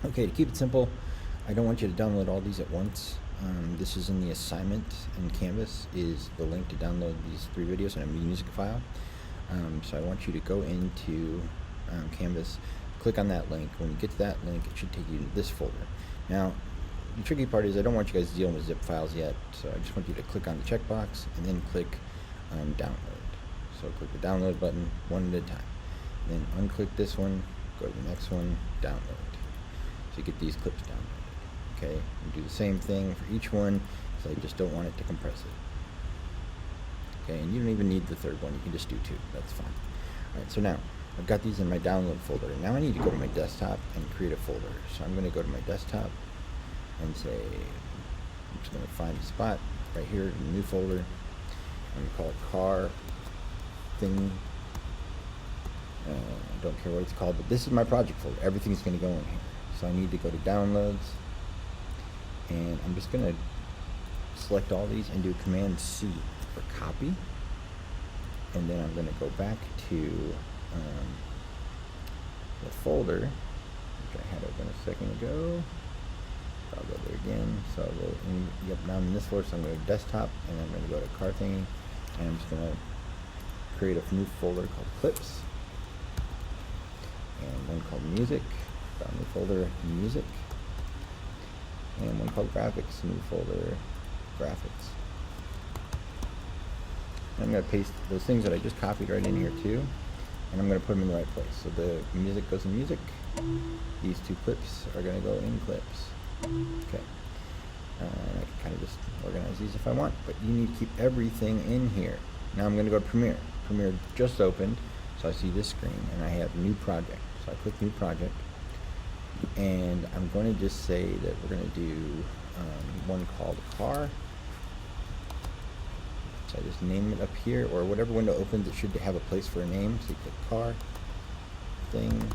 Okay, to keep it simple, I don't want you to download all these at once. This is in the assignment in Canvas, is the link to download these 3 videos in a music file. So I want you to go into Canvas, click on that link. When you get to that link, it should take you to this folder. Now, the tricky part is I don't want you guys dealing with zip files yet, so I just want you to click on the checkbox and then click download. So click the download button one at a time. Then unclick this one, go to the next one, download. So you get these clips downloaded. Okay, and do the same thing for each one, so I just don't want it to compress it. Okay, and you don't even need the third one, you can just do 2, that's fine. Alright, so now I've got these in my download folder. Now I need to go to my desktop and create a folder. So I'm going to go to my desktop and say, I'm just going to find a spot right here in the new folder. I'm going to call it car thing. I don't care what it's called, but this is my project folder. Everything's going to go in here. So I need to go to downloads, and I'm just going to select all these and do Command C for copy. And then I'm going to go back to the folder, which I had open a second ago. I'll go there again. So I'll go down in this folder. So I'm going to desktop, and I'm going to go to car thingy, and I'm just going to create a new folder called clips, and one called music. Found new folder music, and one called graphics, new folder graphics. And I'm going to paste those things that I just copied right in here too, and I'm going to put them in the right place. So the music goes in music, these 2 clips are going to go in clips. Okay, and I can kind of just organize these if I want, but you need to keep everything in here. Now I'm going to go to Premiere. Premiere just opened, so I see this screen, and I have new project. So I click new project, and I'm going to just say that we're going to do one called car. So I just name it up here, or whatever window opens, it should have a place for a name. So you click car thing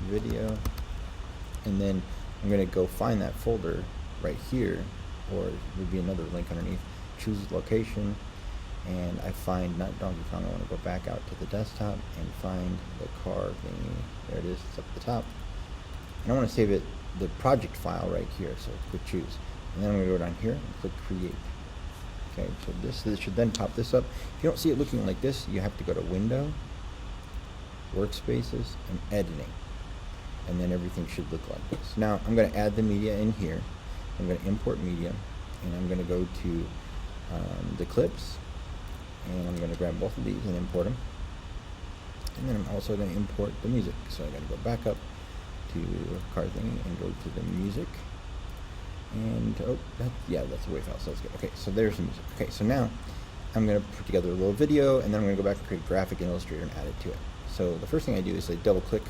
video, and then I'm going to go find that folder right here, or it would be another link underneath. Choose location, and I find not Donkey Kong. I want to go back out to the desktop and find the car thingy. There it is. It's up at the top. And I want to save it, the project file right here, so click choose. And then I'm going to go down here and click create. Okay, so this should then pop this up. If you don't see it looking like this, you have to go to Window, Workspaces, and Editing. And then everything should look like this. Now, I'm going to add the media in here. I'm going to import media, and I'm going to go to the clips, and I'm going to grab both of these and import them. And then I'm also going to import the music. So I'm going to go back up to car thingy and go to the music, and that's the WAV file, so that's good. Okay, so there's the music. Okay, so now I'm going to put together a little video, and then I'm going to go back and create a graphic in Illustrator and add it to it. So the first thing I do is I double click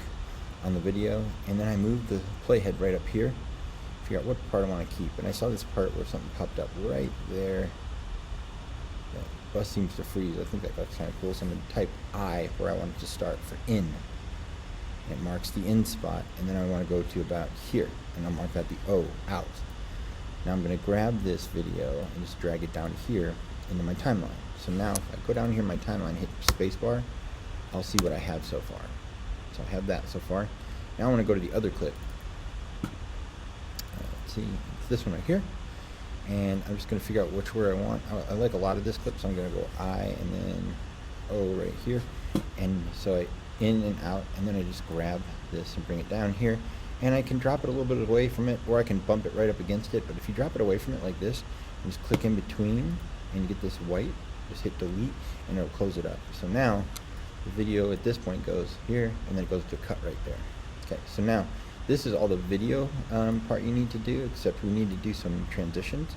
on the video, and then I move the playhead right up here, figure out what part I want to keep. And I saw this part where something popped up right there. The bus seems to freeze. I think that's kind of cool, so I'm going to type I where I want it to start for in. It marks the in spot, and then I want to go to about here, and I'll mark that the O, out. Now I'm going to grab this video and just drag it down here into my timeline. So now if I go down here in my timeline, hit spacebar, I'll see what I have so far. So I have that so far. Now I want to go to the other clip. Let's see, it's this one right here. And I'm just going to figure out which word I want. I like a lot of this clip, so I'm going to go I and then O right here. And so I in and out, and then I just grab this and bring it down here, and I can drop it a little bit away from it, or I can bump it right up against it. But if you drop it away from it like this, and just click in between, and you get this white, just hit delete, and it'll close it up. So now the video at this point goes here, and then it goes to cut right there. Okay, so now this is all the video part you need to do, except we need to do some transitions.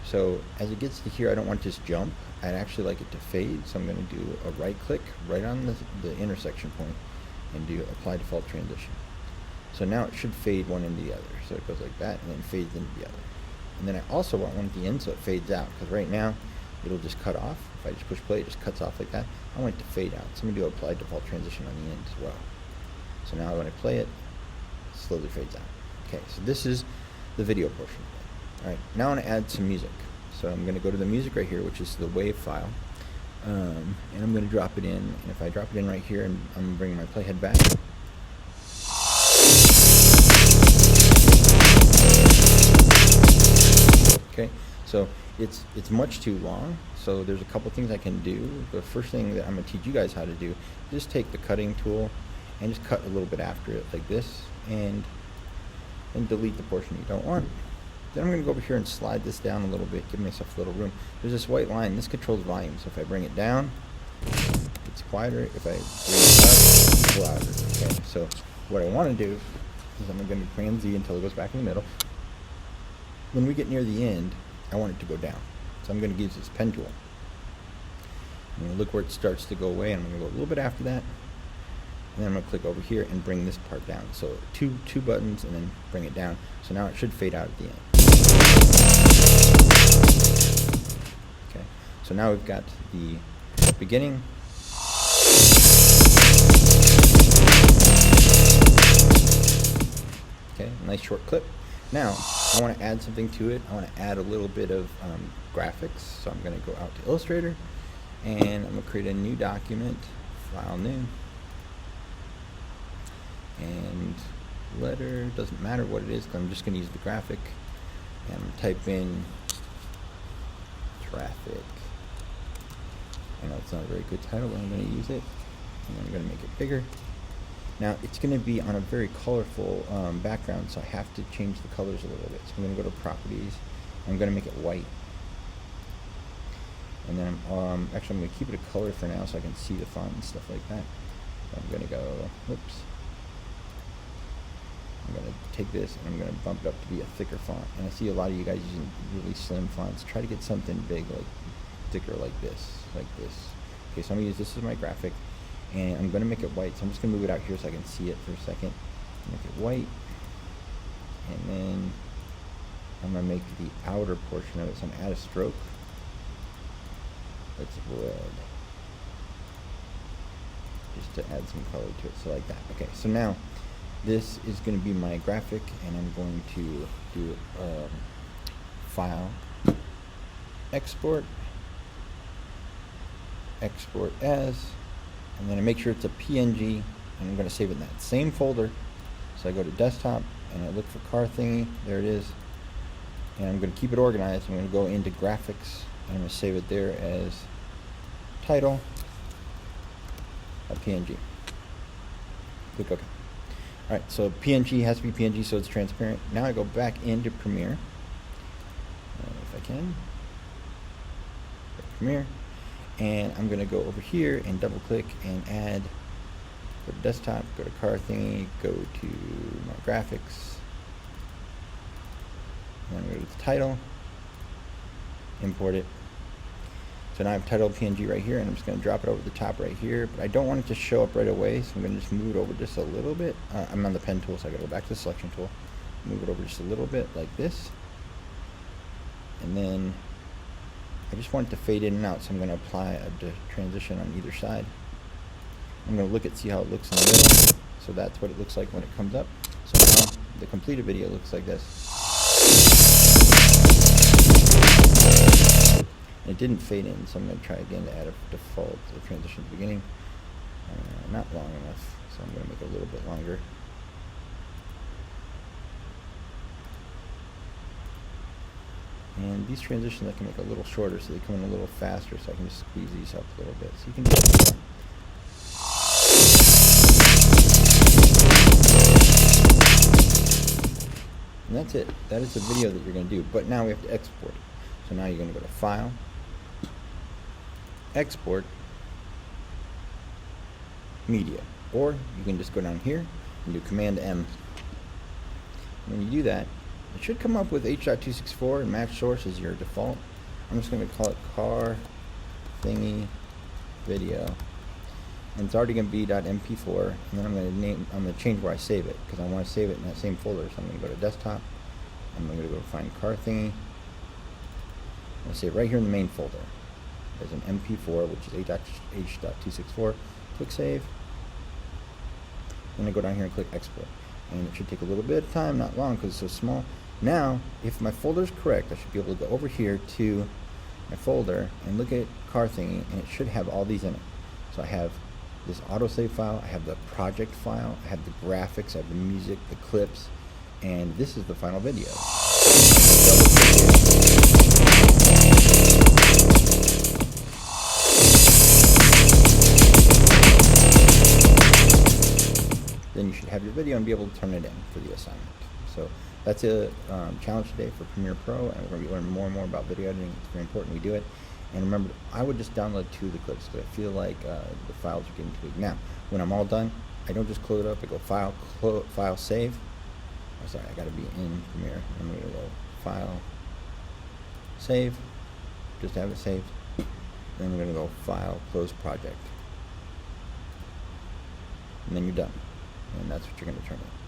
So as it gets to here, I don't want this jump. I'd actually like it to fade, so I'm going to do a right click right on the intersection point and do apply default transition. So now it should fade one into the other. So it goes like that and then fades into the other. And then I also want one at the end so it fades out, because right now it'll just cut off. If I just push play, it just cuts off like that. I want it to fade out. So I'm going to do apply default transition on the end as well. So now when I play it, it slowly fades out. Okay, so this is the video portion. Alright, now I want to add some music. So I'm going to go to the music right here, which is the WAV file, and I'm going to drop it in. And if I drop it in right here, and I'm going to bring my playhead back, So it's much too long. So there's a couple things I can do. The first thing that I'm going to teach you guys how to do, just take the cutting tool and just cut a little bit after it like this, and then delete the portion you don't want. Then I'm going to go over here and slide this down a little bit, give myself a little room. There's this white line. This controls volume. So if I bring it down, it's quieter. If I bring it up, it's louder. Okay. So what I want to do is I'm going to Command Z until it goes back in the middle. When we get near the end, I want it to go down. So I'm going to use this pen tool. I'm going to look where it starts to go away, and I'm going to go a little bit after that. And then I'm going to click over here and bring this part down. So two buttons and then bring it down. So now it should fade out at the end. Okay. So now we've got the beginning. Okay, nice short clip. Now, I want to add something to it. I want to add a little bit of graphics. So I'm going to go out to Illustrator, and I'm going to create a new document, File New. And letter, doesn't matter what it is, because I'm just going to use the graphic. And I'm going to type in traffic. I know it's not a very good title, but I'm going to use it. And I'm going to make it bigger. Now, it's going to be on a very colorful background, so I have to change the colors a little bit. So I'm going to go to Properties. I'm going to make it white. And then actually I'm going to keep it a color for now so I can see the font and stuff like that. So I'm going to go, whoops. I'm going to take this and I'm going to bump it up to be a thicker font. And I see a lot of you guys using really slim fonts. Try to get something big, like thicker, like this, Okay, so I'm going to use this as my graphic, and I'm going to make it white. So I'm just going to move it out here so I can see it for a second. Make it white, and then I'm going to make the outer portion of it. So I'm going to add a stroke. It's red, just to add some color to it. So like that. Okay, so now this is going to be my graphic, and I'm going to do File, Export, Export As. I'm going to make sure it's a PNG, and I'm going to save it in that same folder. So I go to Desktop, and I look for Car Thingy. There it is. And I'm going to keep it organized. I'm going to go into Graphics, and I'm going to save it there as Title, a PNG. Click OK. Alright, so PNG has to be PNG, so it's transparent. Now I go back into Premiere, if I can. Premiere, and I'm going to go over here and double click and add, go to Desktop, go to Car Thingy, go to my Graphics, and then go to the Title, import it. So now I have title PNG right here, and I'm just going to drop it over the top right here, but I don't want it to show up right away, so I'm going to just move it over just a little bit. I'm on the pen tool, so I got to go back to the selection tool, move it over just a little bit like this, and then I just want it to fade in and out, so I'm going to apply a transition on either side. I'm going to look at see how it looks in the middle, so that's what it looks like when it comes up. So now the completed video looks like this. It didn't fade in, so I'm going to try again to add a default transition at the beginning. Not long enough, so I'm going to make it a little bit longer. And these transitions I can make a little shorter, so they come in a little faster, so I can just squeeze these up a little bit. So you can do that. And that's it. That is the video that you're going to do. But now we have to export it. So now you're going to go to File, Export, Media. Or you can just go down here and do Command M. When you do that, it should come up with H.264 and match source as your default. I'm just going to call it Car Thingy Video. And it's already going to be .mp4, and then I'm going to change where I save it, because I want to save it in that same folder. So I'm going to go to Desktop, I'm going to go find Car Thingy. I'm going to save it right here in the main folder. There's an mp4, which is H.264. Click Save. Then I go down here and click Export. And it should take a little bit of time, not long, because it's so small. Now, if my folder is correct, I should be able to go over here to my folder and look at Car Thingy, and it should have all these in it. So I have this autosave file, I have the project file, I have the graphics, I have the music, the clips, and this is the final video. then you should have your video and be able to turn it in for the assignment. So that's a challenge today for Premiere Pro, and we're going to be learning more and more about video editing. It's very important we do it. And remember, I would just download 2 of the clips because I feel like the files are getting too big. Now, when I'm all done, I don't just close it up. I go File, Save. Oh, sorry, I got to be in Premiere. I'm going to go File, Save, just have it saved. Then we're going to go File, Close Project. And then you're done. And that's what you're going to turn in.